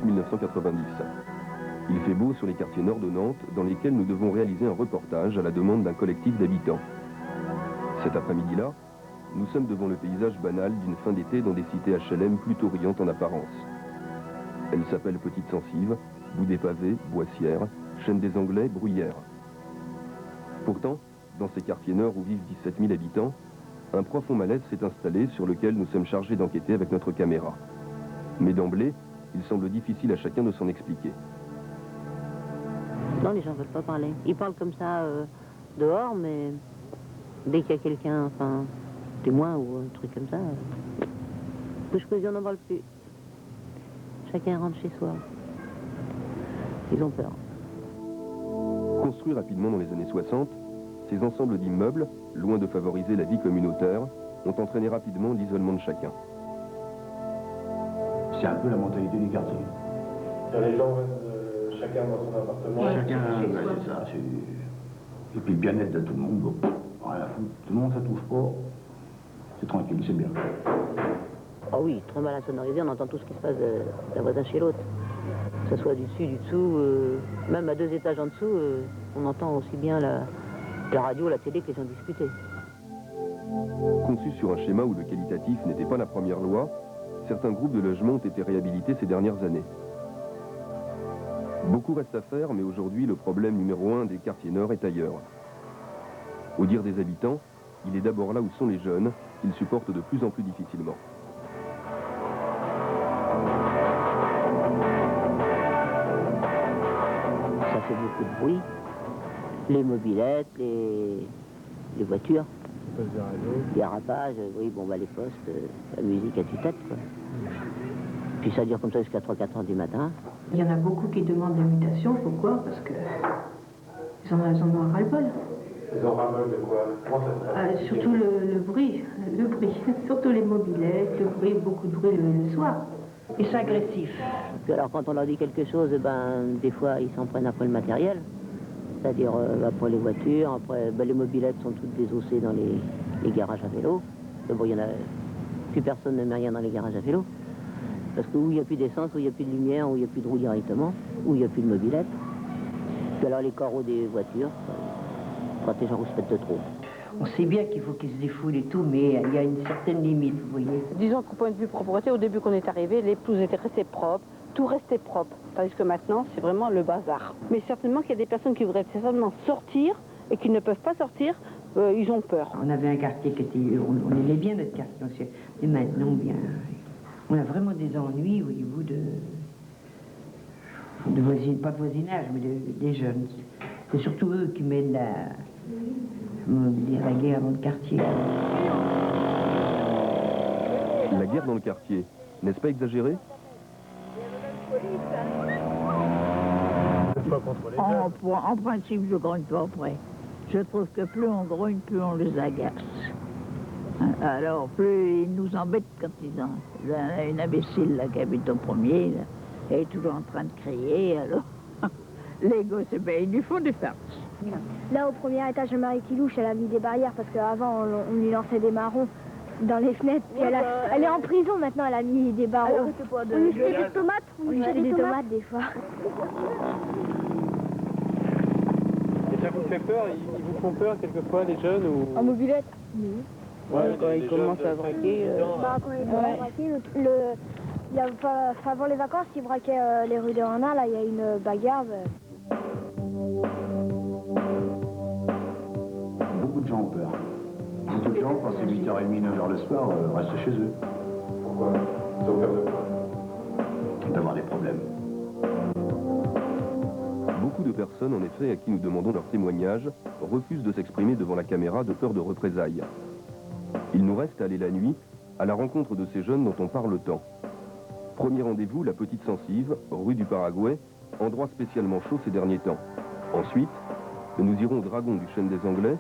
1990. Il fait beau sur les quartiers nord de Nantes, dans lesquels nous devons réaliser un reportage à la demande d'un collectif d'habitants. Cet après-midi-là, nous sommes devant le paysage banal d'une fin d'été dans des cités HLM plutôt riantes en apparence. Elles s'appellent Petite-Censive, Bout des Pavés, Boissière, Chêne des Anglais, Bruyères. Pourtant, dans ces quartiers nord où vivent 17 000 habitants, un profond malaise s'est installé sur lequel nous sommes chargés d'enquêter avec notre caméra. Mais d'emblée, il semble difficile à chacun de s'en expliquer. Non, les gens ne veulent pas parler. Ils parlent comme ça dehors, mais dès qu'il y a quelqu'un, enfin, témoin ou un truc comme ça, bouche cousue, on n'en parle plus. Chacun rentre chez soi. Ils ont peur. Construits rapidement dans les années 60, ces ensembles d'immeubles, loin de favoriser la vie communautaire, ont entraîné rapidement l'isolement de chacun. C'est un peu la mentalité du quartier. Les gens restent chacun dans son appartement. Ouais, chacun, c'est ça. Et puis le bien-être de tout le monde, bon, rien à foutre. Tout le monde, ça touche pas. C'est tranquille, c'est bien. Ah oui, très mal insonorisé, on entend tout ce qui se passe d'un voisin chez l'autre. Que ce soit du dessus, du dessous, même à 2 étages en dessous, on entend aussi bien la radio, la télé que les gens discutaient. Conçus sur un schéma où le qualitatif n'était pas la première loi, certains groupes de logements ont été réhabilités ces dernières années. Beaucoup reste à faire, mais aujourd'hui, le problème numéro 1 des quartiers nord est ailleurs. Au dire des habitants, il est d'abord là où sont les jeunes, qu'ils supportent de plus en plus difficilement. Ça fait beaucoup de bruit. Les mobylettes, les voitures, les harapages, oui, bon, bah, les postes, la musique à tue-tête, quoi. Puis ça dure comme ça jusqu'à 3-4 heures du matin. Il y en a beaucoup qui demandent des mutations. Pourquoi? Parce que ils en ont ras-le-bol. Ils ont ras-le-bol de quoi? Surtout le bruit, surtout les mobylettes, le bruit, beaucoup de bruit le soir. Et c'est agressif. Puis alors quand on leur dit quelque chose, ben, des fois ils s'en prennent après le matériel. C'est-à-dire après les voitures, après ben, les mobylettes sont toutes désossées dans les garages à vélo. Bon, il y en a, plus personne ne met rien dans les garages à vélo. Parce que où il n'y a plus d'essence, où il n'y a plus de lumière, où il n'y a plus de roue directement, où il n'y a plus de mobylettes. Puis alors les carreaux des voitures, quand les gens respectent trop. On sait bien qu'il faut qu'ils se défoulent et tout, mais il y a une certaine limite, vous voyez. Disons qu'au point de vue propreté, au début qu'on est arrivé, les pelouses étaient restées propres, tout restait propre. Tandis que maintenant, c'est vraiment le bazar. Mais certainement qu'il y a des personnes qui voudraient certainement sortir et qui ne peuvent pas sortir, ils ont peur. On avait un quartier qui était... On aimait bien notre quartier, mais maintenant, bien... On a vraiment des ennuis au niveau de pas de voisinage, mais des jeunes. C'est surtout eux qui mènent la guerre dans le quartier. La guerre dans le quartier, n'est-ce pas exagéré? En principe, je ne grogne pas après. Je trouve que plus on grogne, plus on les agace. Alors, plus ils nous embêtent quand ils ont... Il y a une imbécile là, qui habite au premier, là, elle est toujours en train de crier, alors... Les gosses, ben, ils lui font des farces. Là, au premier étage de Marie-Kilouche, elle a mis des barrières parce qu'avant, on lui lançait des marrons dans les fenêtres. Puis elle est en prison maintenant, elle a mis des barreaux. On lui fait des tomates, on lui fait des tomates des fois. Et ça vous fait peur? Ils vous font peur quelquefois, les jeunes ou... En mobilette? Oui. Ouais, quand ils commencent à braquer... Quand ils commencent à braquer, avant les vacances, ils braquaient les rues de Rana, là, il y a une bagarre. Beaucoup de gens ont peur. Beaucoup de gens, quand c'est 8h30, 9h le soir, restent chez eux. Pourquoi? Ils ont peur de quoi? D'avoir des problèmes. Beaucoup de personnes, en effet, à qui nous demandons leur témoignage, refusent de s'exprimer devant la caméra de peur de représailles. Il nous reste à aller la nuit à la rencontre de ces jeunes dont on parle tant. Premier rendez-vous, la Petite-Censive, rue du Paraguay, endroit spécialement chaud ces derniers temps. Ensuite, nous irons au Dragon du Chêne des Anglais,